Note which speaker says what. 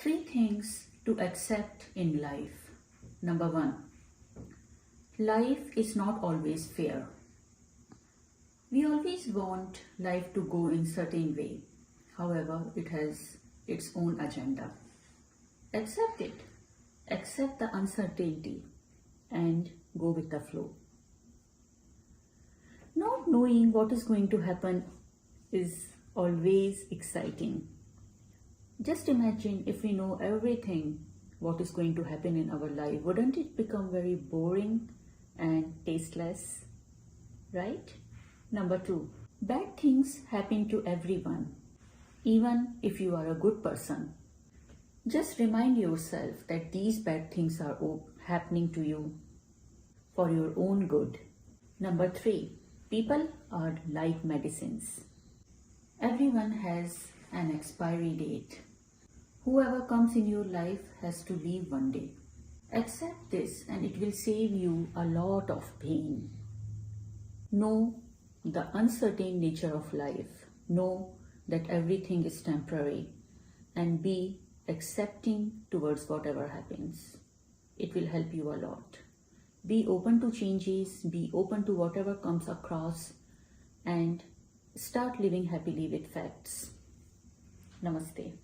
Speaker 1: Three things to accept in life. Number one, life is not always fair. We always want life to go in certain way. However, it has its own agenda. Accept it. Accept the uncertainty and go with the flow. Not knowing what is going to happen is always exciting. Just imagine if we know everything what is going to happen in our life, wouldn't it become very boring and tasteless, right? Number two, bad things happen to everyone, even if you are a good person. Just remind yourself that these bad things are happening to you for your own good. Number three, people are like medicines. Everyone has an expiry date. Whoever comes in your life has to leave one day. Accept this and it will save you a lot of pain. Know the uncertain nature of life. Know that everything is temporary and be accepting towards whatever happens. It will help you a lot. Be open to changes, be open to whatever comes across, and start living happily with facts. Namaste.